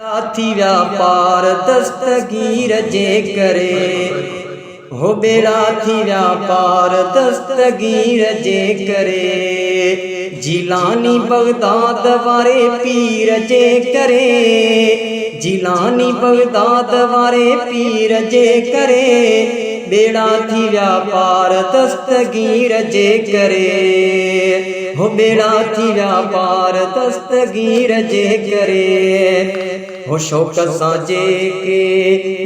थी व्यापार दस्तगीर जे करे हो बेड़ा थी व्यापार दस्तगीर जे करे जिलानी बगदाद वारे पीर जे करे जिलानी बगदाद वारे पीर जे करे बेड़ा थी व्यापार दस्तगीर जे करे हो बेड़ा थी व्यापार दस्तगीर जे करे हो शौक साजे के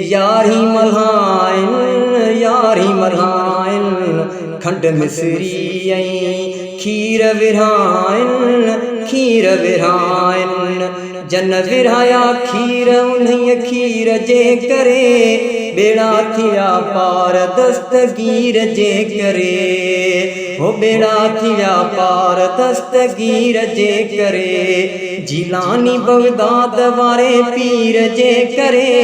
यारी मल्हाइन खंड मिसरी खीर विरहाइन जन विरहाया खीर उन्हीं खीर जे करे बेड़ा थी व्यापार दस्तगीर जे करे हो बेड़ा थी व्यापार दस्तगीर जे करे जिलानी बगदाद वारे पीर जे करे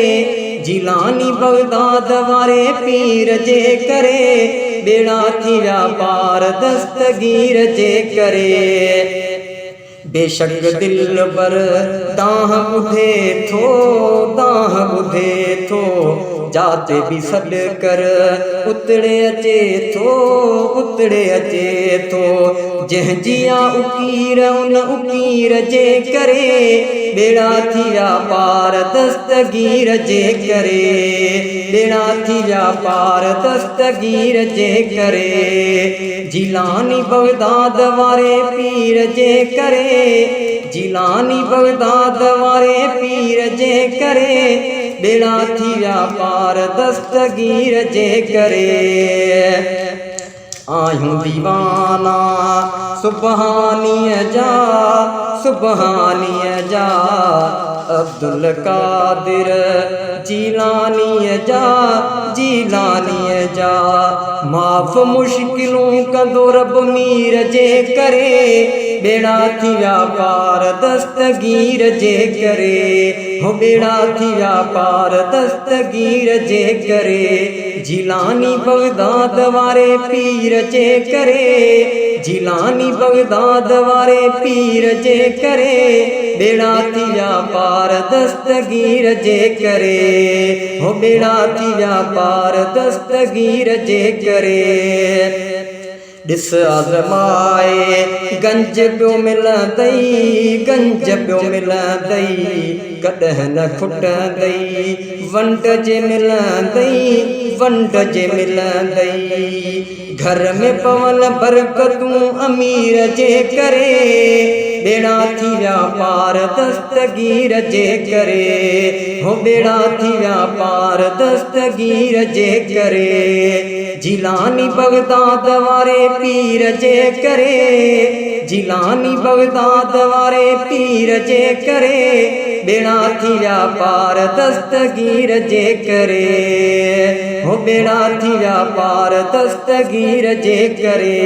जिलानी बगदाद वारे पीर जे करे बेड़ा थी व्यापार दस्तगीर जे करे बेशक दिल पर दाह बुधे थो जाते भी सड कर उतड़े अचे थो जह जिया उकीर उन उकीर जे करे बेड़ा थी व्यापार दस्तगीर जे करे बेड़ा थी व्यापार दस्तगीर जे करे जिलानी बगदाद वारे पीर जे करे जिलानी बगदाद वारे पीर जे करे बेड़ा थी व्यापार दस्तगीर जे करे आयूं दीवाना सुबहानीअ जा अब्दुल कादिर जीलानीअ जा माफ़ मुश्किलों कंदो रब मीर जे करे बेड़ा थी व्यापार दस्तगीर जे करे हो बेड़ा थी व्यापार दस्तगीर जे करे जिलानी बगदाद वारे पीर जे करे जिलानी बगदाद वारे पीर जे करे बेड़ा थी व्यापार दस्तगीर जे करे हो बेड़ा थी व्यापार दस्तगीर जे करे दिस आज़माए गंज पियो मिलंदई कॾहिं न खुटंदई वंड जे मिलंदई घर में पवन बरकतूं अमीर जे करे बेड़ा थी व्यापार दस्तगीर जे करे हो बेड़ा थी व्यापार दस्तगीर जे करे जिलानी बगदाद वारे पीर जे करे जिलानी बगदाद वारे पीर जे करे बेड़ा थी व्यापार दस्तगीर जे करे हो बेड़ा थी व्यापार दस्तगीर जे करे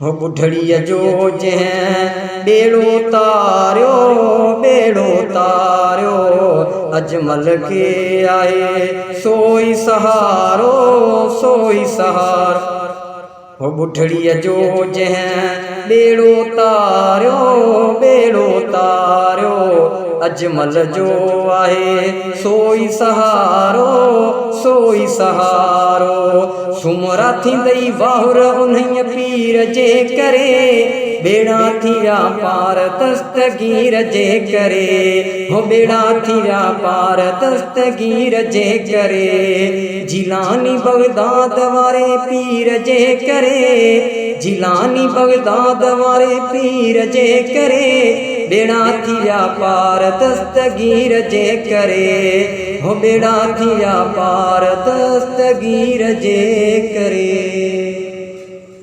हो बुढ़ड़ीअ जो जंहिं बेड़ो तारियो अजमल के आए सोई सहारो हो बुढ़ड़ीअ जो जंहिं बेड़ो तारियो अजमल जो आहे सोई सहारो सुमरा थींदई वाहुर उन्हीं पीर जे करे बेड़ा थी व्यापार दस्तगीर जे करे हो बेड़ा थी व्यापार दस्तगीर जे करे जिलानी बगदाद वारे पीर जे करे जिलानी बगदाद वारे पीर जे करे बेड़ा थी व्यापार दस्तगीर जे करे हो बेड़ा थी व्यापार दस्तगीर जे करे।